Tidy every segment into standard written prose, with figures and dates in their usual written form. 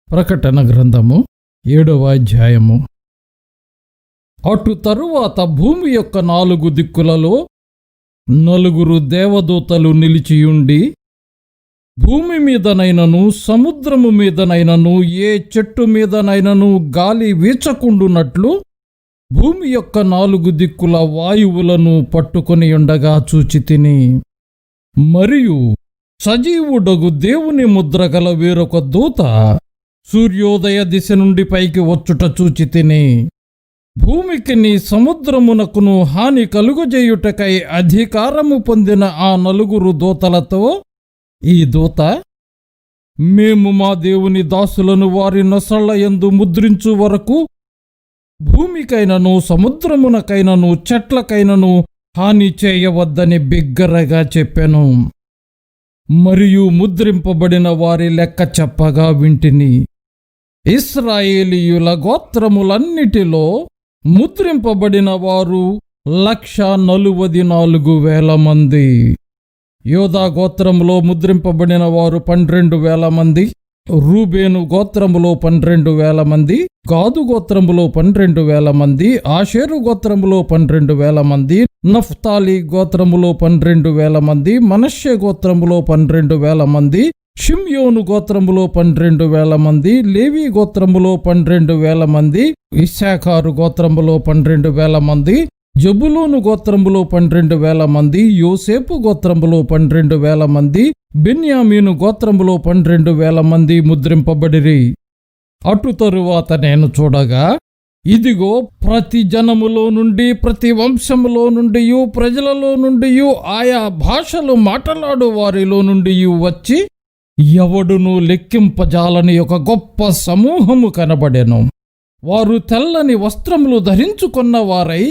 ప్రకటన గ్రంథము 7వ అధ్యాయము. అటు తరువాత భూమి యొక్క 4 దిక్కులలో 4 దేవదూతలు నిలిచియుండి, భూమి మీదనైనను సముద్రము మీదనైనను ఏ చెట్టు మీదనైనను గాలి వీచకుండునట్లు భూమి యొక్క 4 దిక్కుల వాయువులను పట్టుకొని ఉండగా చూచితిని. మరియు సజీవుడగు దేవుని ముద్రగల వేరొక దూత సూర్యోదయ దిశ నుండి పైకి వచ్చుట చూచితిని. భూమికిని సముద్రమునకును హాని కలుగజేయుటకై అధికారము పొందిన ఆ 4 దూతలతో ఈ దూత, మేము మా దేవుని దాసులను వారి నొసళ్ళ యందు ముద్రించు వరకు భూమికైనను సముద్రమునకైనను చెట్లకైనను హాని చేయవద్దని బిగ్గరగా చెప్పెను. మరియు ముద్రింపబడిన వారి లెక్క చెప్పగా వింటిని. ఇశ్రాయేలీయుల గోత్రములన్నిటిలో ముద్రింపబడిన వారు 144,000 మంది. యోదా గోత్రములో ముద్రింపబడిన వారు 12,000 మంది, రూబేను గోత్రములో 12,000 మంది, గాదు గోత్రములో 12,000 మంది, ఆషేరు గోత్రములో 12,000 మంది, నఫ్తాలి గోత్రములో 12,000 మంది, మనష్షే గోత్రములో 12,000 మంది, షిమ్యోను గోత్రములో 12,000 మంది, లేవి గోత్రములో 12,000 మంది, ఇశ్శాఖారు గోత్రములో 12,000 మంది, జబులూను గోత్రములో 12,000 మంది, యోసేపు గోత్రములో 12,000 మంది, బెన్యామీను గోత్రములో 12,000 మంది ముద్రింపబడిరి. అటు తరువాత నేను చూడగా, ఇదిగో ప్రతి జనములో నుండి, ప్రతి వంశములో నుండి, ప్రజలలో నుండి, ఆయా భాషలు మాట్లాడు వారిలో నుండి వచ్చి ఎవడును లెక్కింపజాలని ఒక గొప్ప సమూహము కనబడెను. వారు తెల్లని వస్త్రములు ధరించుకున్న వారై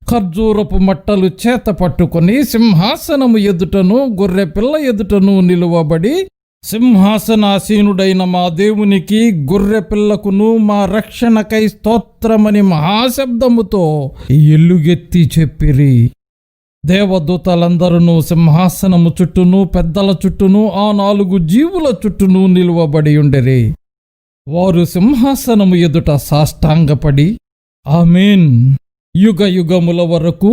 ఖర్జూరపు మట్టలు చేత పట్టుకొని సింహాసనము ఎదుటను గొర్రె పిల్ల ఎదుటను నిలువబడి, సింహాసనాసీనుడైన మా దేవునికి గొర్రె పిల్లకును మా రక్షణకై స్తోత్రమని మహాశబ్దముతో ఎల్లుగెత్తి చెప్పిరి. దేవదూతలందరూ సింహాసనము చుట్టూను పెద్దల చుట్టూను ఆ 4 జీవుల చుట్టూను నిలువబడి ఉండెరి. వారు సింహాసనము ఎదుట సాష్టాంగపడి, ఆమేన్, యుగ యుగముల వరకు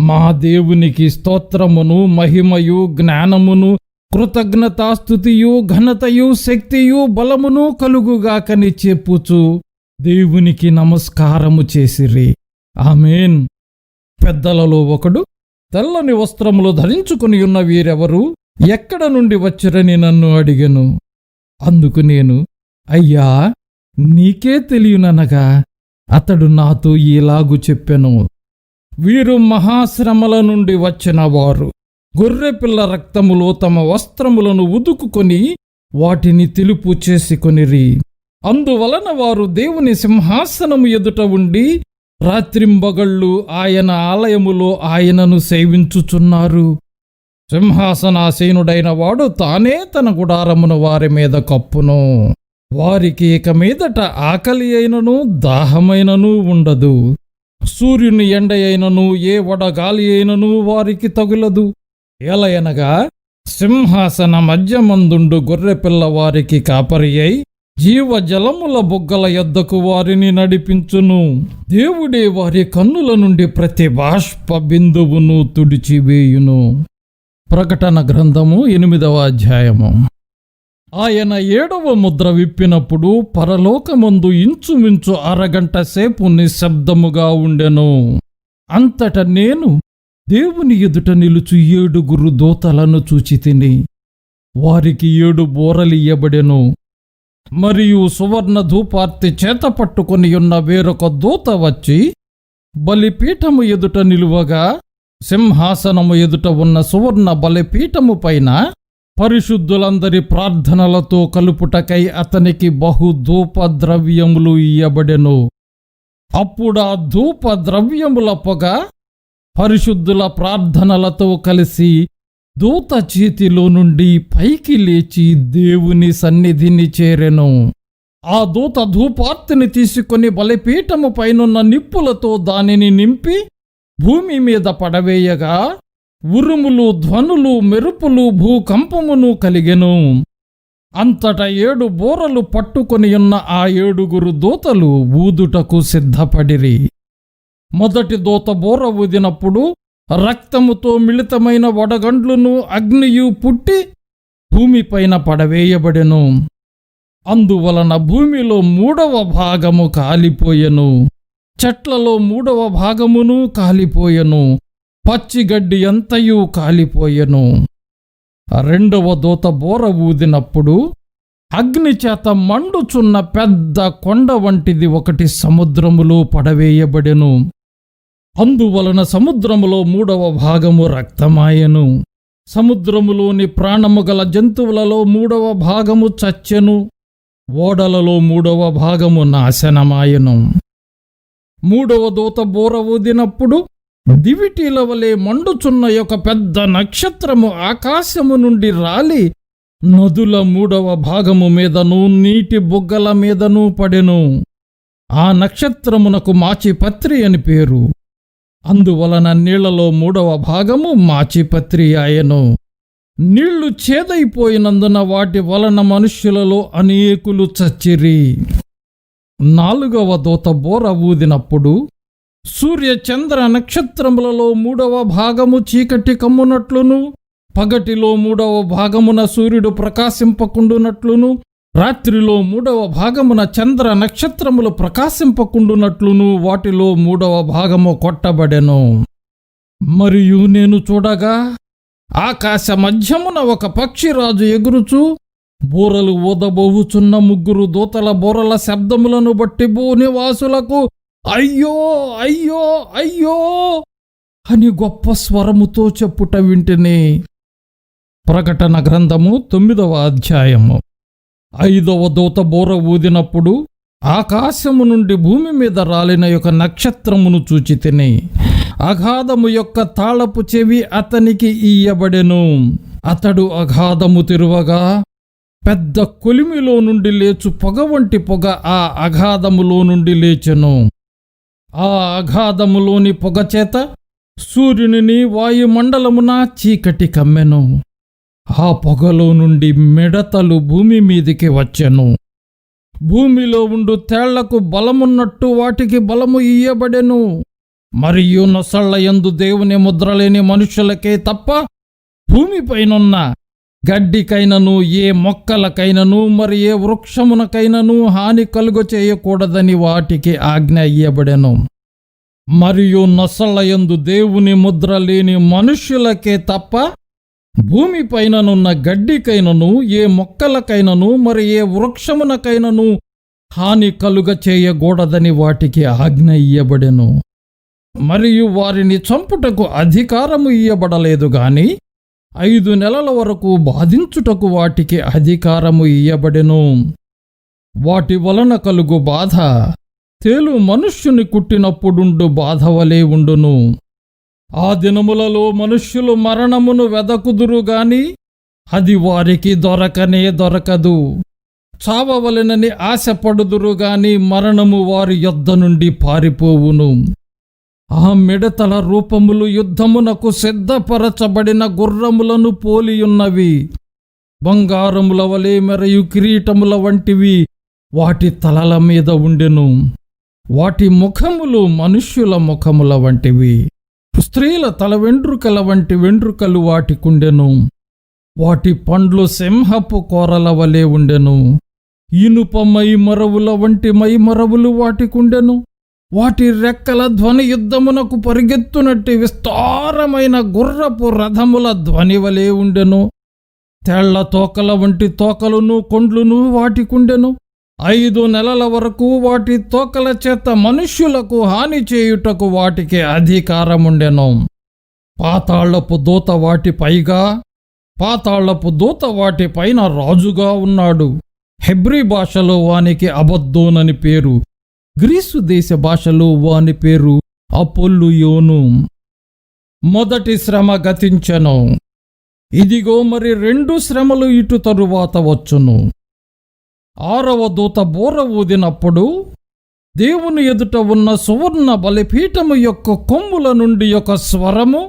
మా దేవునికి స్తోత్రమును మహిమయు జ్ఞానమును కృతజ్ఞతాస్తుతియు ఘనతయు శక్తియు బలమును కలుగుగాకని చెప్పుచు దేవునికి నమస్కారము చేసిరి. ఆమేన్. పెద్దలలో ఒకడు, తెల్లని వస్త్రములు ధరించుకుని ఉన్న వీరెవరు, ఎక్కడ నుండి వచ్చిరని నన్ను అడిగెను. అందుకు నేను, అయ్యా, నీకే తెలియననగా అతడు నాతో ఇలాగు చెప్పెను, వీరు మహాశ్రమల నుండి వచ్చిన వారు. గొర్రెపిల్ల రక్తములో తమ వస్త్రములను ఉదుకుకొని వాటిని తెలుపు చేసుకొనిరి. అందువలన వారు దేవుని సింహాసనము ఎదుట ఉండి రాత్రింబగళ్ళు ఆయన ఆలయములో ఆయనను సేవించుచున్నారు. సింహాసనాసీనుడైన వాడు తానే తన గుడారమును వారి మీద కప్పును. వారికి ఇక మీదట ఆకలి అయినను దాహమైనను ఉండదు. సూర్యుని ఎండ అయినను ఏ వడగాలి అయినను వారికి తగులదు. ఎలయనగా సింహాసన మధ్యమందుండు గొర్రెపిల్ల వారికి కాపరి అయి జీవజలముల బుగ్గల యొద్దకు వారిని నడిపించును. దేవుడే వారి కన్నుల నుండి ప్రతి బాష్ప బిందువును తుడిచివేయును. ప్రకటన గ్రంథము 8వ అధ్యాయము. ఆయన 7వ ముద్ర విప్పినప్పుడు పరలోకమందు ఇంచుమించు అరగంట సేపు నిశ్శబ్దముగా ఉండెను. అంతట నేను దేవుని ఎదుట నిలుచు 7 దూతలను చూచితిని. వారికి 7 బోరలియ్యబడెను. మరియు సువర్ణ ధూపార్తి చేత పట్టుకొని ఉన్న వేరొక దూత వచ్చి బలిపీఠము ఎదుట నిలువగా, సింహాసనము ఎదుట ఉన్న సువర్ణ బలిపీఠము పైన పరిశుద్ధులందరి ప్రార్థనలతో కలుపుటకై అతనికి బహు ధూప ద్రవ్యములు ఇయ్యబడెను. అప్పుడా ధూప ద్రవ్యముల పొగ పరిశుద్ధుల ప్రార్థనలతో కలిసి దూత చేతిలో నుండి పైకి లేచి దేవుని సన్నిధిని చేరెను. ఆ దూత ధూపార్తిని తీసుకొని బలిపీఠము పైనున్న నిప్పులతో దానిని నింపి భూమి మీద పడవేయగా ఉరుములు, ధ్వనులు, మెరుపులు, భూకంపమును కలిగెను. అంతటా 7 బూరలు పట్టుకొని ఉన్న ఆ 7 దూతలు ఊదుటకు సిద్ధపడిరి. మొదటి దూత బూర ఊదినప్పుడు రక్తముతో మిళితమైన వడగండ్లును అగ్నియు పుట్టి భూమిపైన పడవేయబడెను. అందువలన భూమిలో 3వ భాగము కాలిపోయెను, చెట్లలో 3వ భాగమును కాలిపోయెను, పచ్చిగడ్డి అంతయు కాలిపోయెను. రెండవ దూత బూర ఊదినప్పుడు అగ్ని చేత మండుచున్న పెద్ద కొండ వంటిది ఒకటి సముద్రములో పడవేయబడెను. అందువలన సముద్రములో 3వ భాగము రక్తమాయెను. సముద్రములోని ప్రాణము గల జంతువులలో 3వ భాగము చచ్చెను. ఓడలలో 3వ భాగము నాశనమాయెను. 3వ దూత బూర ఊదినప్పుడు దివిటీల వలె మండుచున్న ఒక పెద్ద నక్షత్రము ఆకాశము నుండి రాలి నదుల 3వ భాగము మీదను నీటి బుగ్గల మీదను పడెను. ఆ నక్షత్రమునకు మాచిపత్రి అని పేరు. అందువలన నీళ్లలో 3వ భాగము మాచిపత్రి ఆయెను. నీళ్లు చేదైపోయినందున వాటి వలన మనుష్యులలో అనేకులు చచ్చిరి. 4వ దూత బూర ఊదినప్పుడు సూర్య చంద్ర నక్షత్రములలో 3వ భాగము చీకటి కమ్మునట్లును, పగటిలో 3వ భాగమున సూర్యుడు ప్రకాశింపకుండునట్లును, రాత్రిలో 3వ భాగమున చంద్ర నక్షత్రములు ప్రకాశింపకుండునట్లును వాటిలో 3వ భాగము కొట్టబడెను. మరియు నేను చూడగా ఆకాశ మధ్యమున ఒక పక్షిరాజు ఎగురుచూ బూరలు ఊదబోవుచున్న 3 దూతల బూరల శబ్దములను బట్టి భూనివాసులకు అయ్యో అయ్యో అయ్యో అని గొప్ప స్వరముతో చెప్పుట వింటిని. ప్రకటన గ్రంథము 9వ అధ్యాయము. 5వ దూత బూర ఊదినప్పుడు ఆకాశము నుండి భూమి మీద రాలిన ఒక నక్షత్రమును చూచి తిని. అగాధము యొక్క తాళపు చెవి అతనికి ఇయ్యబడెను. అతడు అగాధము తెరువగా పెద్ద కొలిమిలో నుండి లేచు పొగ వంటి పొగ ఆ అగాధములో నుండి లేచెను. ఆ అగాధములోని పొగ చేత సూర్యుని వాయుమండలమున చీకటి కమ్మెను. ఆ పొగలో నుండి మిడతలు భూమి మీదికి వచ్చెను. భూమిలో ఉండు తేళ్లకు బలమున్నట్టు వాటికి బలము ఇయ్యబడెను. మరియు నొసళ్ల యందు దేవుని ముద్రలేని మనుషులకే తప్ప భూమిపైనున్న గడ్డికైనను ఏ మొక్కలకైనను మరి ఏ వృక్షమునకైనను హాని కలుగ చేయకూడదని వాటికి ఆజ్ఞ ఇయ్యబడెను. మరియు నొసళ్ల యందు దేవుని ముద్ర లేని మనుష్యులకే తప్ప భూమిపైననున్న గడ్డికైనను ఏ మొక్కలకైనను మరి ఏ వృక్షమునకైనను హాని కలుగ చేయకూడదని వాటికి ఆజ్ఞ ఇయ్యబడెను. మరియు వారిని చంపుటకు అధికారము ఇయ్యబడలేదు గాని 5 నెలల వరకు బాధించుటకు వాటికి అధికారము ఇయ్యబడెను. వాటి వలన కలుగు బాధ తేలు మనుష్యుని కుట్టినప్పుడుండు బాధ వలె ఉండును. ఆ దినములలో మనుష్యులు మరణమును వెదకుదురు గాని అది వారికి దొరకనే దొరకదు. చావవలెనని ఆశపడుదురు గాని మరణము వారి యొద్ద నుండి పారిపోవును. ఆ మిడతల రూపములు యుద్ధమునకు సిద్ధపరచబడిన గుర్రములను పోలియున్నవి. బంగారముల వలె మెరయు కిరీటముల వంటివి వాటి తలల మీద ఉండెను. వాటి ముఖములు మనుష్యుల ముఖముల వంటివి. స్త్రీల తల వెంట్రుకల వంటి వెంట్రుకలు వాటికుండెను. వాటి పండ్లు సింహపు కోరల వలె ఉండెను. ఇనుప మైమరవుల వంటి మైమరవులు వాటికుండెను. వాటి రెక్కల ధ్వని యుద్ధమునకు పరిగెత్తునట్టి విస్తారమైన గుర్రపు రథముల ధ్వని వలె ఉండెను. తేళ్ల తోకల వంటి తోకలును కొండ్లును వాటికుండెను. 5 నెలల వరకు వాటి తోకల చేత మనుష్యులకు హాని చేయుటకు వాటికి అధికారముండెను. పాతాళపు దూత వాటి పైగా, పాతాళపు దూత వాటి పైన రాజుగా ఉన్నాడు. హెబ్రీ భాషలో వానికి అబద్దోనని పేరు. గ్రీసు దేశ భాషలో వాని పేరు అపొల్లుయోను. మొదటి శ్రమ గతించెను. ఇదిగో మరి 2 శ్రమలు ఇటు తరువాత వచ్చును. 6వ దూత బూర ఊదినప్పుడు దేవుని ఎదుట ఉన్న సువర్ణ బలిపీఠము యొక్క కొమ్ముల నుండి ఒక స్వరము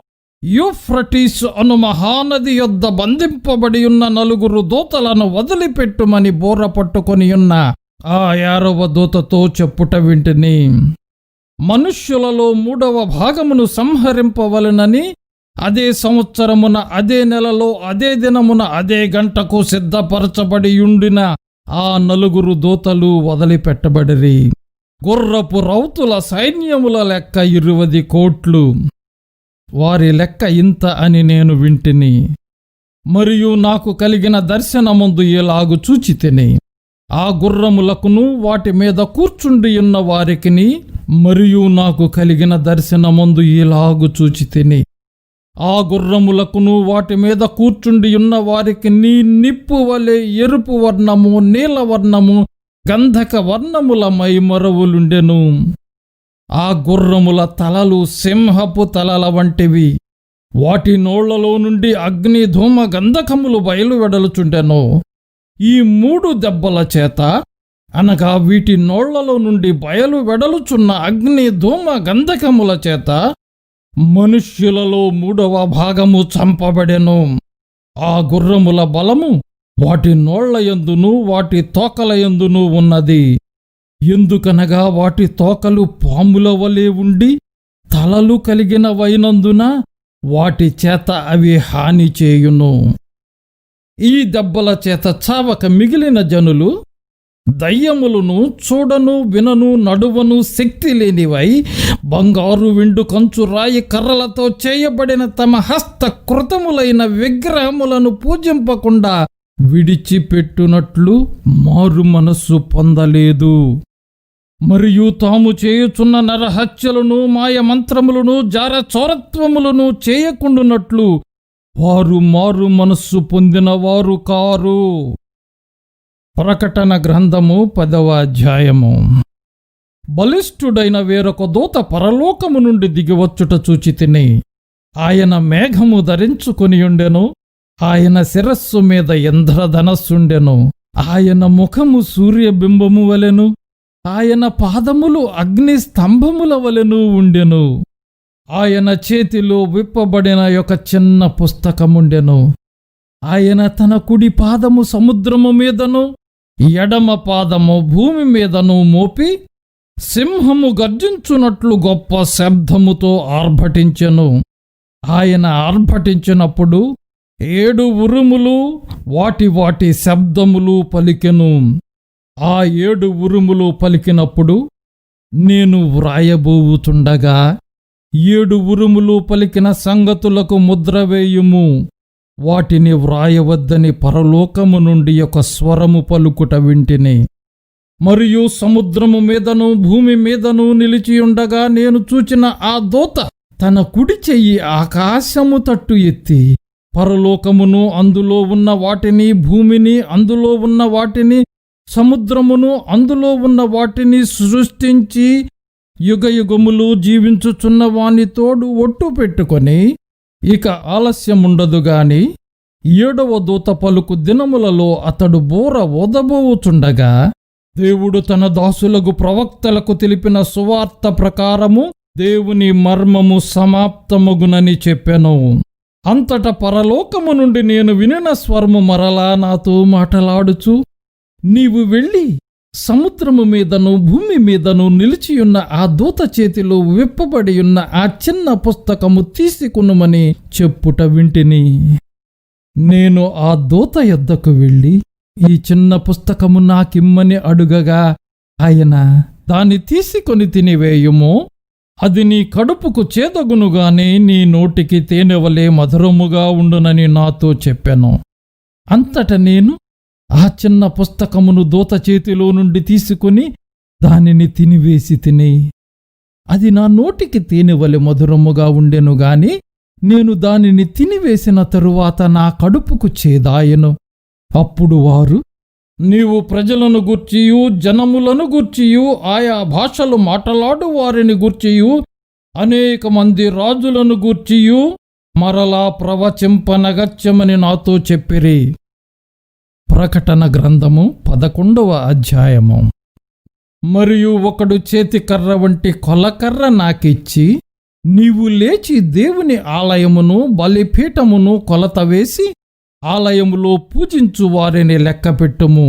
యూఫ్రటీస్ అను మహానది యొద్ద బంధింపబడి ఉన్న 4 దూతలను వదిలిపెట్టుమని బోర పట్టుకొని ఉన్న ఆ 6వ దూతతో చెప్పుట వింటిని. మనుష్యులలో 3వ భాగమును సంహరింపవలెనని అదే సంవత్సరమున అదే నెలలో అదే దినమున అదే గంటకు సిద్ధపరచబడి ఉండిన ఆ 4 దూతలు వదిలిపెట్టబడిరి. గుర్రపు రౌతుల సైన్యముల లెక్క 20 కోట్లు. వారి లెక్క ఇంత అని నేను వింటిని. మరియు నాకు కలిగిన దర్శనమందు ఇలాగు చూచితిని. ఆ గుర్రములకును వాటి మీద కూర్చుండియున్న వారికిని మరియు నాకు కలిగిన దర్శనమందు ఇలాగు చూచితిని. ఆ గుర్రములకును వాటి మీద కూర్చుండియున్న వారికి నిప్పు వలె ఎరుపు వర్ణము, నీలవర్ణము, గంధక వర్ణముల మైమరవులుండెను. ఆ గుర్రముల తలలు సింహపు తలల వంటివి. వాటి నోళ్లలో నుండి అగ్ని, ధూమ, గంధకములు బయలువెడలుచుండెను. ఈ 3 దెబ్బల చేత అనగా వీటి నోళ్లలో నుండి బయలు వెడలుచున్న అగ్ని, ధూమ, గంధకముల చేత మనుష్యులలో 3వ భాగము చంపబడెను. ఆ గుర్రముల బలము వాటి నోళ్లయందును వాటి తోకలయందును ఉన్నది. ఎందుకనగా వాటి తోకలు పాముల వలె ఉండి తలలు కలిగినవైనందున వాటి చేత అవి హాని చేయును. ఈ దెబ్బల చేత చావక మిగిలిన జనులు దయ్యములను చూడను, వినను, నడువను శక్తి లేనివై బంగారు, వెండు, కంచు, రాయి, కర్రలతో చేయబడిన తమ హస్త కృతములైన విగ్రహములను పూజింపకుండా విడిచిపెట్టునట్లు మారు మనస్సు పొందలేదు. మరియు తాము చేయుచున్న నరహత్యలను, మాయమంత్రములను, జారచోరత్వములను చేయకుండునట్లు వారు మారు మనస్సు పొందినవారు కారు. ప్రకటన గ్రంథము 10వ అధ్యాయము. బలిష్ఠుడైన వేరొక దూత పరలోకము నుండి దిగివచ్చుట చూచితిని. ఆయన మేఘము ధరించుకొనియుండెను. ఆయన శిరస్సు మీద ఇంద్రధనస్సుండెను. ఆయన ముఖము సూర్యబింబము వలెను, ఆయన పాదములు అగ్ని స్తంభముల వలెను ఉండెను. ఆయన చేతిలో విప్పబడిన ఒక చిన్న పుస్తకముండెను. ఆయన తన కుడి పాదము సముద్రము మీదను ఎడమ పాదము భూమి మీదను మోపి సింహము గర్జించున్నట్లు గొప్ప శబ్దముతో ఆర్భటించెను. ఆయన ఆర్భటించినప్పుడు 7 ఉరుములు వాటి వాటి శబ్దములు పలికెను. ఆ 7 ఉరుములు పలికినప్పుడు నేను వ్రాయబోవుచుండగా 7 ఉరుములు పలికిన సంగతులకు ముద్ర వేయుము, వాటిని వ్రాయవద్దని పరలోకము నుండి ఒక స్వరము పలుకుట వింటిని. మరియు సముద్రము మీదను భూమి మీదను నిలిచియుండగా నేను చూచిన ఆ దూత తన కుడి చెయ్యి ఆకాశము తట్టు ఎత్తి పరలోకమును, అందులో ఉన్న వాటిని, భూమిని, అందులో ఉన్న వాటిని, సముద్రమును, అందులో ఉన్న వాటిని సృష్టించి యుగయుగములు జీవించుచున్న వాని తోడు ఒట్టు పెట్టుకొని ఇక ఆలస్యముండదు గాని 7వ దూత పలుకు దినములలో అతడు బోర ఊదబోవుచుండగా దేవుడు తన దాసులకు ప్రవక్తలకు తెలిపిన సువార్త ప్రకారము దేవుని మర్మము సమాప్తమగునని చెప్పెను. అంతట పరలోకము నుండి నేను వినిన స్వరము మరలా నాతో మాటలాడుచు, నీవు వెళ్ళి సముద్రము మీదను భూమి మీదను నిలిచియున్న ఆ దూత చేతిలో విప్పబడి ఉన్న ఆ చిన్న పుస్తకము తీసుకునుమని చెప్పుట వింటిని. నేను ఆ దూత యొద్దకు వెళ్ళి ఈ చిన్న పుస్తకము నాకిమ్మని అడుగగా ఆయన, దాన్ని తీసుకొని తినివేయుము, అది నీ కడుపుకు చేదగునుగానే నీ నోటికి తేనెవలే మధురముగా ఉండునని నాతో చెప్పాను. అంతట నేను ఆ చిన్న పుస్తకమును దూత చేతిలో నుండి తీసుకుని దానిని తినివేసి తిని, అది నా నోటికి తేనెవలె మధురముగా ఉండెను గాని నేను దానిని తినివేసిన తరువాత నా కడుపుకు చేదాయెను. అప్పుడు వారు, నీవు ప్రజలను గూర్చియు జనములను గూర్చియు ఆయా భాషలు మాటలాడు వారిని గూర్చియు అనేక మంది రాజులను గూర్చియు మరలా ప్రవచింపనగత్యమని నాతో చెప్పిరి. ప్రకటన గ్రంథము 11వ అధ్యాయము. మరియు ఒకడు చేతికర్ర వంటి కొలకర్ర నాకిచ్చి, నీవు లేచి దేవుని ఆలయమును బలిపీఠమును కొలత వేసి ఆలయములో పూజించు వారిని లెక్కపెట్టుము.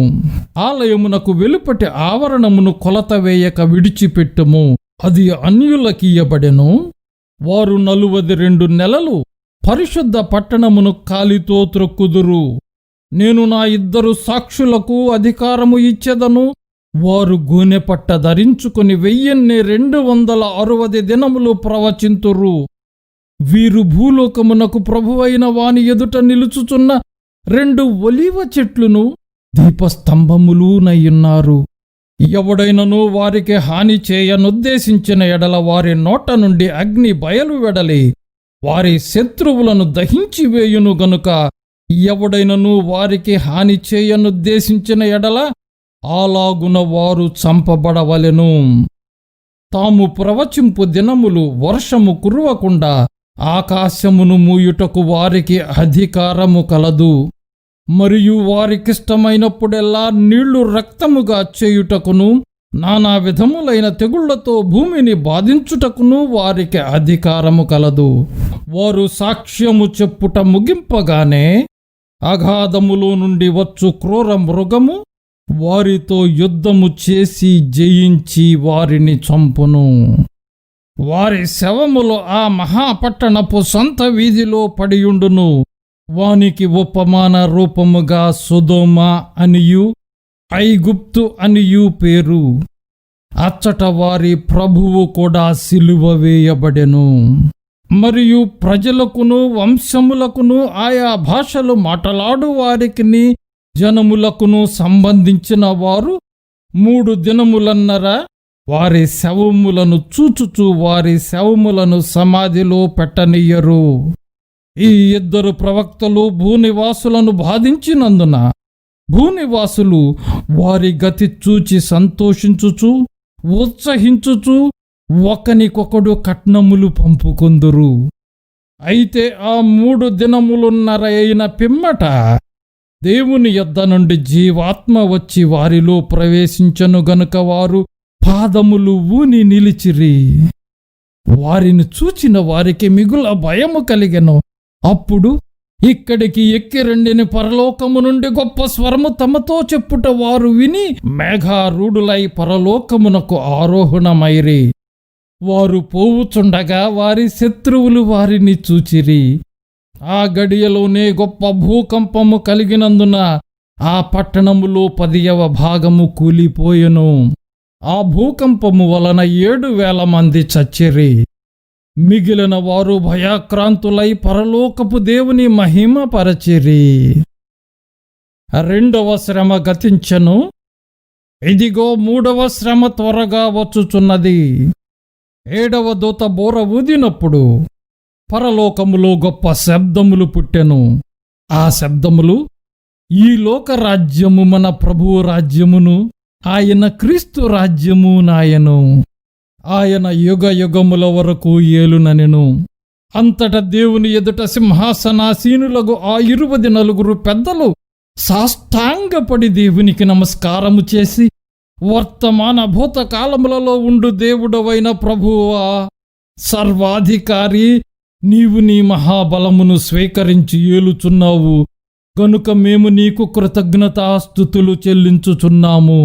ఆలయమునకు వెలుపటి ఆవరణమును కొలత వేయక విడిచిపెట్టుము. అది అన్యులకియ్యబడెను. వారు 42 నెలలు పరిశుద్ధ పట్టణమును కాలితో త్రొక్కుదురు. నేను నా 2 సాక్షులకు అధికారము ఇచ్చెదను. వారు గోనెపట్ట ధరించుకుని 1260 దినములు ప్రవచింతురు. వీరు భూలోకమునకు ప్రభువైన వాని ఎదుట నిలుచుచున్న 2 ఒలీవ చెట్లును దీపస్తంభములునయ్యున్నారు. ఎవడైనను వారికి హాని చేయనుద్దేశించిన ఎడల వారి నోట నుండి అగ్ని బయలు వెడలి వారి శత్రువులను దహించివేయును గనుక ఎవడైనను వారికి హాని చేయనుద్దేశించిన ఎడల అలాగున వారు చంపబడవలెను. తాము ప్రవచింపు దినములు వర్షము కురవకుండా ఆకాశమును మూయుటకు వారికి అధికారము కలదు. మరియు వారికిష్టమైనప్పుడెల్లా నీళ్లు రక్తముగా చేయుటకును నానా విధములైన తెగుళ్లతో భూమిని బాధించుటకును వారికి అధికారము కలదు. వారు సాక్ష్యము చెప్పుట ముగింపగానే అగాధములో నుండి వచ్చు క్రూర మృగము వారితో యుద్ధము చేసి జయించి వారిని చంపును. వారి శవములు ఆ మహాపట్టణపు సొంత వీధిలో పడియుండును. వానికి ఉపమాన రూపముగా సొదొమ అనియు ఐగుప్తు అనియు పేరు. అచ్చట వారి ప్రభువు కూడా సిలువ వేయబడెను. మరియు ప్రజలకును వంశములకును ఆయా భాషలు మాటలాడు వారికిని జనములకును సంబంధించిన వారు 3 దినములన్నర వారి శవములను చూచుచూ వారి శవములను సమాధిలో పెట్టనియ్యరు. ఈ 2 ప్రవక్తలు భూనివాసులను బాధించినందున భూనివాసులు వారి గతి చూచి సంతోషించుచు ఉత్సహించుచు ఒకనికొకడు కట్నములు పంపుకొందురు. అయితే ఆ 3 దినములున్నర అయిన పిమ్మట దేవుని యొద్ద నుండి జీవాత్మ వచ్చి వారిలో ప్రవేశించను గనుక వారు పాదములు ఊని నిలిచిరి. వారిని చూచిన వారికి మిగుల భయము కలిగెను. అప్పుడు ఇక్కడికి ఎక్కి రండిని పరలోకము నుండి గొప్ప స్వరము తమతో చెప్పుట వారు విని మేఘారూఢులై పరలోకమునకు ఆరోహణమైరి. వారు పోవుచుండగా వారి శత్రువులు వారిని చూచిరి. ఆ గడియలోనే గొప్ప భూకంపము కలిగినందున ఆ పట్టణములో 10వ భాగము కూలిపోయెను. ఆ భూకంపము వలన 7,000 మంది చచ్చిరి. మిగిలిన వారు భయాక్రాంతులై పరలోకపు దేవుని మహిమ పరచిరి. 2వ శ్రమ గతించెను. ఇదిగో 3వ శ్రమ త్వరగా వచ్చుచున్నది. 7వ దూత బోర ఊదినప్పుడు పరలోకములో గొప్ప శబ్దములు పుట్టెను. ఆ శబ్దములు ఈ లోక రాజ్యము మన ప్రభువు రాజ్యమును ఆయన క్రీస్తు రాజ్యము నాయను. ఆయన యుగ యుగముల వరకు ఏలుననెను. అంతట దేవుని ఎదుట సింహాసనాసీనులకు ఆ 24 పెద్దలు సాష్టాంగపడి దేవునికి నమస్కారము చేసి, వర్తమాన భూతకాలములలో ఉండు దేవుడవైన ప్రభువా, సర్వాధికారి, నీవు నీ మహాబలమును స్వీకరించి ఏలుచున్నావు గనుక మేము నీకు కృతజ్ఞతాస్తుతులు చెల్లించుచున్నాము.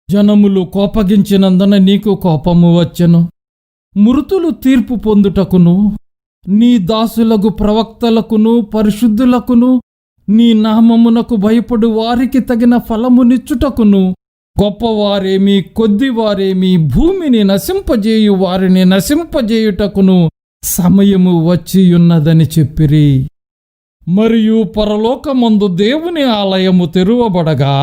జనములు కోపగించినందున నీకు కోపము వచ్చెను. మృతులు తీర్పు పొందుటకును నీ దాసులకు ప్రవక్తలకును పరిశుద్ధులకును నీ నామమునకు భయపడు వారికి తగిన ఫలమునిచ్చుటకును గొప్పవారేమి కొద్దివారేమి భూమిని నశింపజేయు వారిని నశింపజేయుటకును సమయము వచ్చియున్నదని చెప్పిరి. మరియు పరలోకమందు దేవుని ఆలయము తెరువబడగా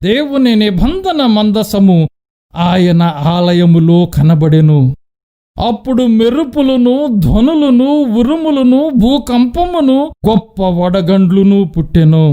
దేవుని నిబంధన మందసము ఆయన ఆలయములో కనబడెను. అప్పుడు మెరుపులను ధ్వనులను ఉరుములను భూకంపమును గొప్ప వడగండ్లును పుట్టెను.